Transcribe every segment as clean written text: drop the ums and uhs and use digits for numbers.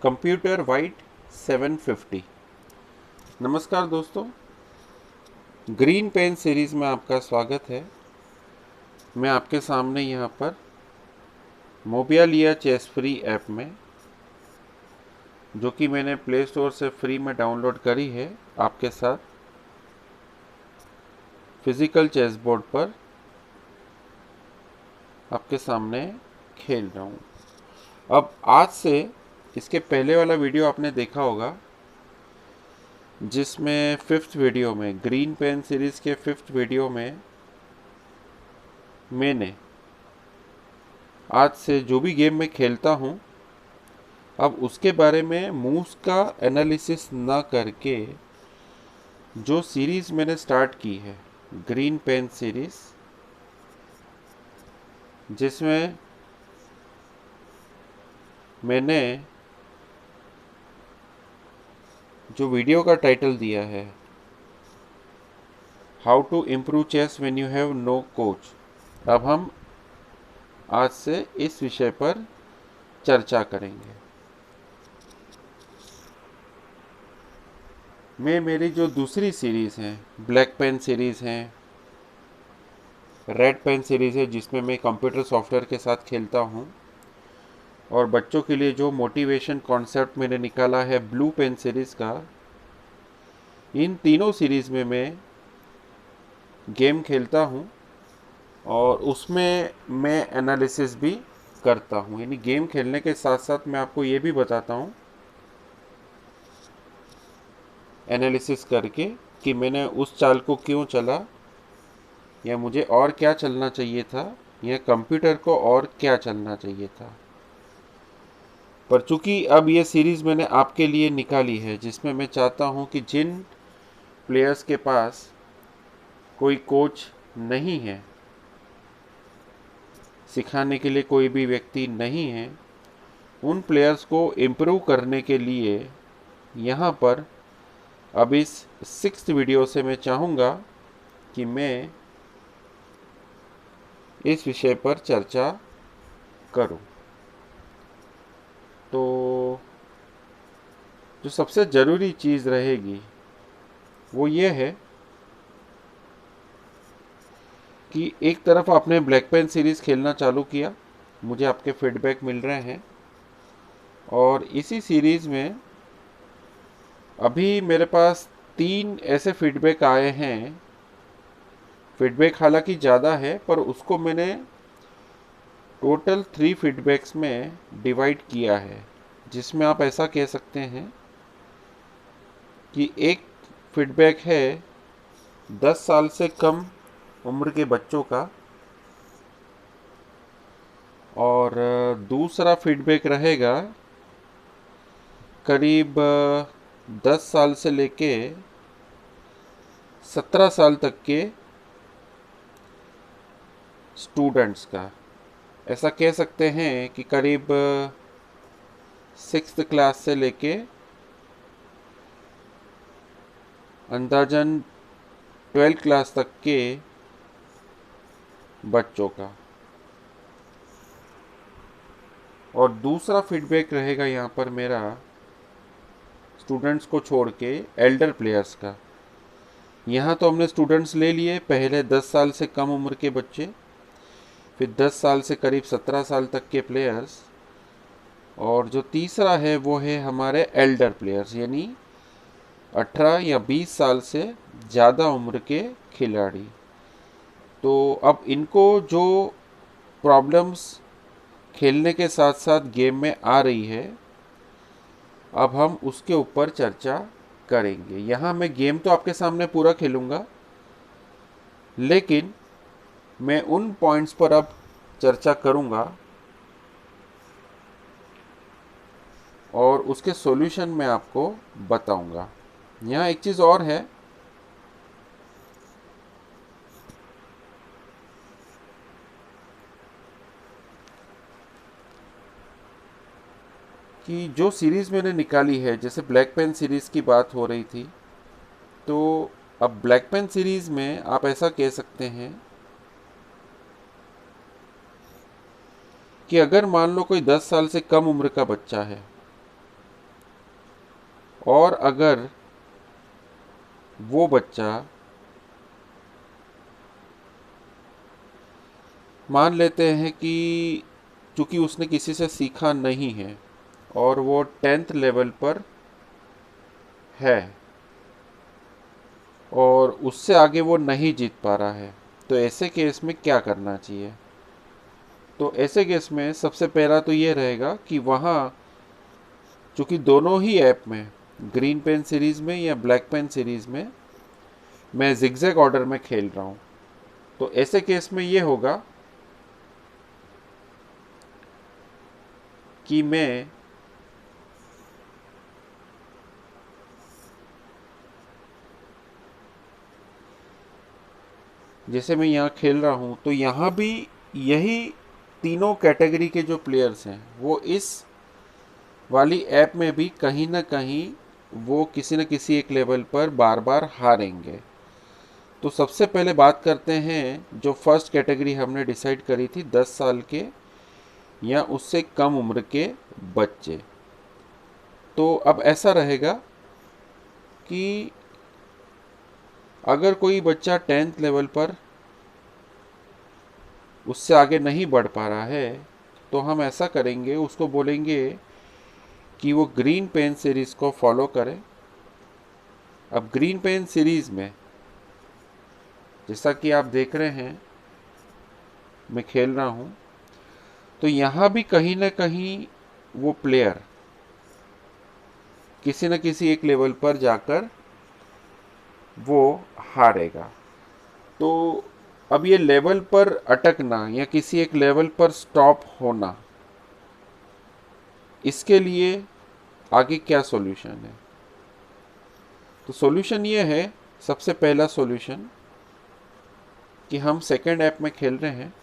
Computer white 750। नमस्कार दोस्तों, green pen series में आपका स्वागत है। मैं आपके सामने यहाँ पर मोबिया लिया चेस फ्री ऐप में, जो कि मैंने प्ले स्टोर से फ्री में डाउनलोड करी है, आपके साथ फिज़िकल चेस बोर्ड पर आपके सामने खेल रहा हूँ। अब आज से इसके पहले वाला वीडियो आपने देखा होगा, जिसमें फिफ्थ वीडियो में, ग्रीन पेन सीरीज़ के फिफ्थ वीडियो में मैंने आज से जो भी गेम मैं खेलता हूँ, अब उसके बारे में मूव्स का एनालिसिस ना करके जो सीरीज़ मैंने स्टार्ट की है, ग्रीन पेन सीरीज़, जिसमें मैंने जो वीडियो का टाइटल दिया है, how to improve chess when you have no coach. अब हम आज से इस विषय पर चर्चा करेंगे। मैं मेरी जो दूसरी सीरीज़ हैं, ब्लैक पेन सीरीज़ हैं, रेड पेन सीरीज़ है, जिसमें मैं कंप्यूटर सॉफ्टवेयर के साथ खेलता हूँ, और बच्चों के लिए जो मोटिवेशन कॉन्सेप्ट मैंने निकाला है ब्लू पेन सीरीज़ का, इन तीनों सीरीज़ में मैं गेम खेलता हूँ और उसमें मैं एनालिसिस भी करता हूँ। यानी गेम खेलने के साथ साथ मैं आपको ये भी बताता हूँ एनालिसिस करके कि मैंने उस चाल को क्यों चला, या मुझे और क्या चलना चाहिए था, या कंप्यूटर को और क्या चलना चाहिए था। पर चूंकि अब ये सीरीज़ मैंने आपके लिए निकाली है, जिसमें मैं चाहता हूँ कि जिन प्लेयर्स के पास कोई कोच नहीं है, सिखाने के लिए कोई भी व्यक्ति नहीं है, उन प्लेयर्स को इम्प्रूव करने के लिए यहाँ पर अब इस सिक्स्थ वीडियो से मैं चाहूँगा कि मैं इस विषय पर चर्चा करूँ। तो जो सबसे ज़रूरी चीज़ रहेगी वो ये है कि एक तरफ आपने ब्लैक पेन सीरीज़ खेलना चालू किया, मुझे आपके फीडबैक मिल रहे हैं, और इसी सीरीज़ में अभी मेरे पास 3 ऐसे फीडबैक आए हैं। फीडबैक हालांकि ज़्यादा है, पर उसको मैंने टोटल 3 फीडबैक्स में डिवाइड किया है, जिसमें आप ऐसा कह सकते हैं कि एक फीडबैक है 10 साल से कम उम्र के बच्चों का, और दूसरा फीडबैक रहेगा करीब 10 साल से लेके 17 साल तक के स्टूडेंट्स का। ऐसा कह सकते हैं कि करीब 6th क्लास से लेके अंदाजन 12th क्लास तक के बच्चों का। और दूसरा फीडबैक रहेगा यहाँ पर मेरा स्टूडेंट्स को छोड़ के एल्डर प्लेयर्स का। यहाँ तो हमने स्टूडेंट्स ले लिए, पहले 10 साल से कम उम्र के बच्चे, फिर 10 साल से करीब 17 साल तक के प्लेयर्स, और जो तीसरा है वो है हमारे एल्डर प्लेयर्स, यानी 18 या 20 साल से ज़्यादा उम्र के खिलाड़ी। तो अब इनको जो प्रॉब्लम्स खेलने के साथ साथ गेम में आ रही है, अब हम उसके ऊपर चर्चा करेंगे। यहाँ मैं गेम तो आपके सामने पूरा खेलूँगा, लेकिन मैं उन पॉइंट्स पर अब चर्चा करूँगा और उसके सॉल्यूशन मैं आपको बताऊँगा। यहाँ एक चीज़ और है कि जो सीरीज़ मैंने निकाली है, जैसे ब्लैक पेन सीरीज़ की बात हो रही थी, तो अब ब्लैक पेन सीरीज़ में आप ऐसा कह सकते हैं कि अगर मान लो कोई 10 साल से कम उम्र का बच्चा है, और अगर वो बच्चा, मान लेते हैं कि चूंकि उसने किसी से सीखा नहीं है और वो 10th लेवल पर है और उससे आगे वो नहीं जीत पा रहा है, तो ऐसे केस में क्या करना चाहिए? तो ऐसे केस में सबसे पहला तो ये रहेगा कि वहाँ, चूंकि दोनों ही ऐप में, ग्रीन पेन सीरीज़ में या ब्लैक पेन सीरीज़ में, मैं जिगजैग ऑर्डर में खेल रहा हूँ, तो ऐसे केस में ये होगा कि मैं जैसे मैं यहाँ खेल रहा हूँ तो यहाँ भी यही तीनों कैटेगरी के जो प्लेयर्स हैं वो इस वाली ऐप में भी कहीं ना कहीं वो किसी न किसी एक लेवल पर बार बार हारेंगे। तो सबसे पहले बात करते हैं जो फर्स्ट कैटेगरी हमने डिसाइड करी थी, 10 साल के या उससे कम उम्र के बच्चे। तो अब ऐसा रहेगा कि अगर कोई बच्चा 10th लेवल पर उससे आगे नहीं बढ़ पा रहा है तो हम ऐसा करेंगे, उसको बोलेंगे कि वो ग्रीन पेन सीरीज़ को फॉलो करे। अब ग्रीन पेन सीरीज़ में जैसा कि आप देख रहे हैं मैं खेल रहा हूँ, तो यहाँ भी कहीं ना कहीं वो प्लेयर किसी न किसी एक लेवल पर जाकर वो हारेगा। तो अब ये लेवल पर अटकना या किसी एक लेवल पर स्टॉप होना, इसके लिए आगे क्या सॉल्यूशन है? तो सॉल्यूशन ये है, सबसे पहला सॉल्यूशन, कि हम सेकंड ऐप में खेल रहे हैं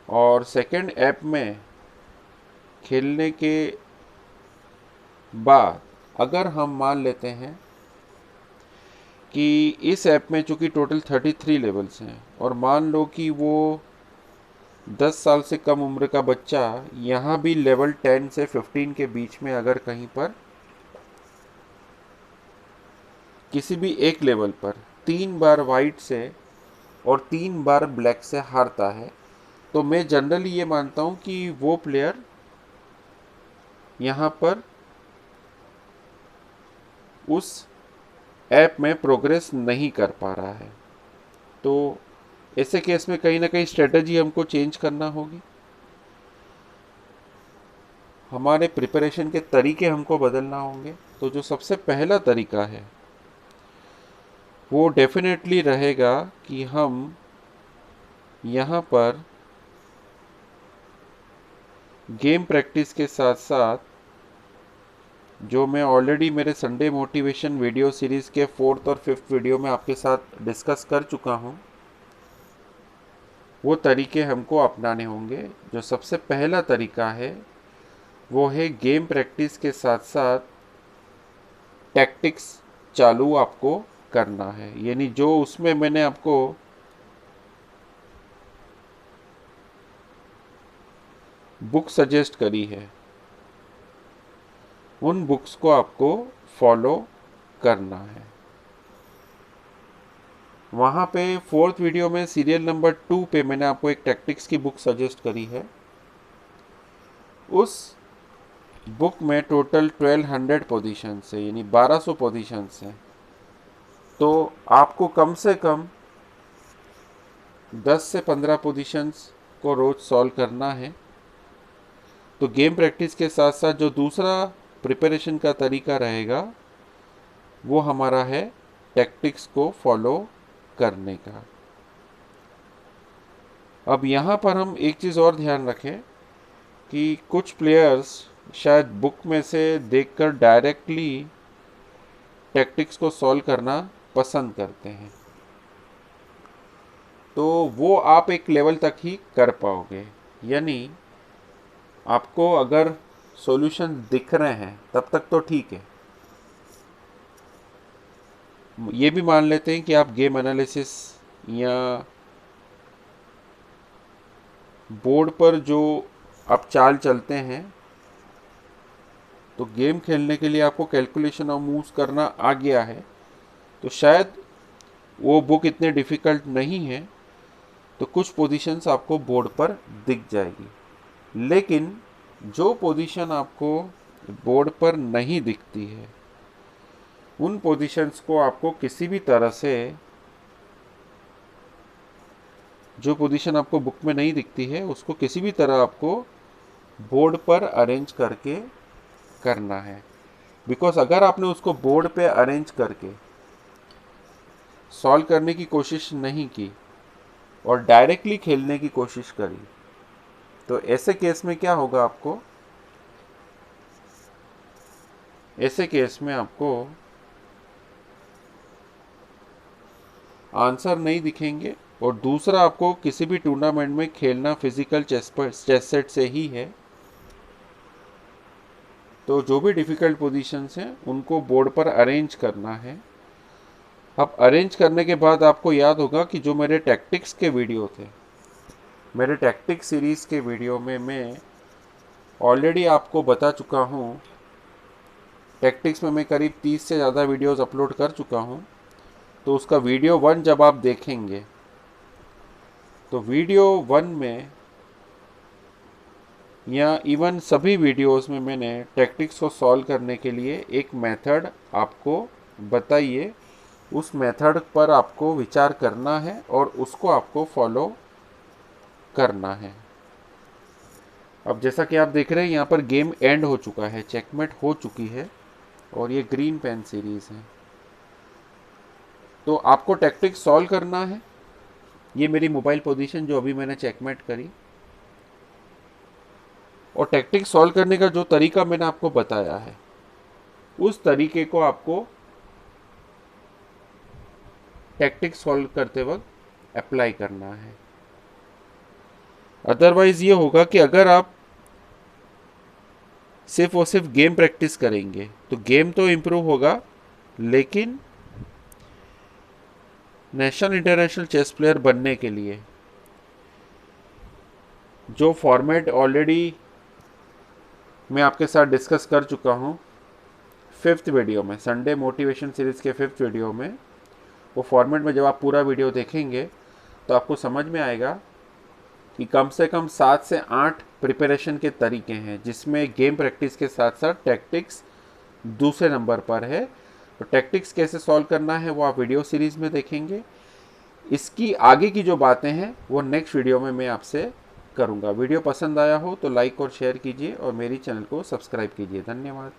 और सेकंड ऐप में खेलने के बाद अगर हम मान लेते हैं कि इस ऐप में चूंकि टोटल 33 लेवल्स हैं और मान लो कि वो 10 साल से कम उम्र का बच्चा यहाँ भी लेवल 10 से 15 के बीच में अगर कहीं पर किसी भी एक लेवल पर 3 बार वाइट से और 3 बार ब्लैक से हारता है, तो मैं जनरली ये मानता हूँ कि वो प्लेयर यहाँ पर उस ऐप में प्रोग्रेस नहीं कर पा रहा है। तो ऐसे केस में कहीं ना कहीं स्ट्रेटजी हमको चेंज करना होगी, हमारे प्रिपरेशन के तरीके हमको बदलना होंगे। तो जो सबसे पहला तरीका है वो डेफिनेटली रहेगा कि हम यहाँ पर गेम प्रैक्टिस के साथ साथ, जो मैं ऑलरेडी मेरे संडे मोटिवेशन वीडियो सीरीज़ के 4th और 5th वीडियो में आपके साथ डिस्कस कर चुका हूँ, वो तरीके हमको अपनाने होंगे। जो सबसे पहला तरीका है वो है गेम प्रैक्टिस के साथ साथ टैक्टिक्स चालू आपको करना है। यानी जो उसमें मैंने आपको बुक सजेस्ट करी है उन बुक्स को आपको फॉलो करना है। वहाँ पे 4th वीडियो में सीरियल नंबर 2 पे मैंने आपको एक टैक्टिक्स की बुक सजेस्ट करी है। उस बुक में टोटल 1200 पोजीशंस है, यानी 1200 पोजीशंस हैं। तो आपको कम से कम 10 से 15 पोजीशंस को रोज़ सॉल्व करना है। तो गेम प्रैक्टिस के साथ साथ जो दूसरा प्रिपरेशन का तरीका रहेगा वो हमारा है टैक्टिक्स को फॉलो करने का। अब यहाँ पर हम एक चीज़ और ध्यान रखें कि कुछ प्लेयर्स शायद बुक में से देखकर डायरेक्टली टैक्टिक्स को सॉल्व करना पसंद करते हैं, तो वो आप एक लेवल तक ही कर पाओगे। यानी आपको अगर सॉल्यूशन दिख रहे हैं तब तक तो ठीक है। ये भी मान लेते हैं कि आप गेम एनालिसिस या बोर्ड पर जो आप चाल चलते हैं, तो गेम खेलने के लिए आपको कैलकुलेशन और मूव्स करना आ गया है, तो शायद वो बुक इतने डिफ़िकल्ट नहीं है, तो कुछ पोजीशंस आपको बोर्ड पर दिख जाएगी। लेकिन जो पोजीशन आपको बोर्ड पर नहीं दिखती है, उन पोजीशंस को आपको किसी भी तरह से, जो पोजीशन आपको बुक में नहीं दिखती है उसको किसी भी तरह आपको बोर्ड पर अरेंज करके करना है। बिकॉज अगर आपने उसको बोर्ड पे अरेंज करके सॉल्व करने की कोशिश नहीं की और डायरेक्टली खेलने की कोशिश करी, तो ऐसे केस में क्या होगा, ऐसे केस में आपको आंसर नहीं दिखेंगे। और दूसरा, आपको किसी भी टूर्नामेंट में खेलना फिजिकल चेस सेट से ही है, तो जो भी डिफ़िकल्ट पोजीशंस हैं उनको बोर्ड पर अरेंज करना है। अब अरेंज करने के बाद आपको याद होगा कि जो मेरे टैक्टिक्स के वीडियो थे, मेरे टैक्टिक्स सीरीज़ के वीडियो में मैं ऑलरेडी आपको बता चुका हूँ, टैक्टिक्स में मैं करीब 30 से ज़्यादा वीडियोस अपलोड कर चुका हूँ। तो उसका वीडियो 1 जब आप देखेंगे, तो वीडियो 1 में या इवन सभी वीडियोस में मैंने टैक्टिक्स को सॉल्व करने के लिए एक मेथड आपको बताइए, उस मेथड पर आपको विचार करना है और उसको आपको फॉलो करना है। अब जैसा कि आप देख रहे हैं, यहाँ पर गेम एंड हो चुका है, चेकमेट हो चुकी है, और ये ग्रीन पेन सीरीज़ है। तो आपको टैक्टिक्स सॉल्व करना है। ये मेरी मोबाइल पोजीशन जो अभी मैंने चेकमेट करी, और टैक्टिक्स सॉल्व करने का जो तरीका मैंने आपको बताया है, उस तरीके को आपको टैक्टिक्स सॉल्व करते वक्त अप्लाई करना है। अदरवाइज ये होगा कि अगर आप सिर्फ और सिर्फ गेम प्रैक्टिस करेंगे तो गेम तो इम्प्रूव होगा, लेकिन नेशनल इंटरनेशनल चेस प्लेयर बनने के लिए जो फॉर्मेट ऑलरेडी मैं आपके साथ डिस्कस कर चुका हूँ 5th वीडियो में, संडे मोटिवेशन सीरीज़ के 5th वीडियो में, वो फॉर्मेट में जब आप पूरा वीडियो देखेंगे तो आपको समझ में आएगा कि कम से कम 7 से 8 प्रिपरेशन के तरीके हैं, जिसमें गेम प्रैक्टिस के साथ साथ टैक्टिक्स दूसरे नंबर पर है। तो टैक्टिक्स कैसे सॉल्व करना है वो आप वीडियो सीरीज़ में देखेंगे। इसकी आगे की जो बातें हैं वो नेक्स्ट वीडियो में मैं आपसे करूँगा। वीडियो पसंद आया हो तो लाइक और शेयर कीजिए और मेरी चैनल को सब्सक्राइब कीजिए। धन्यवाद।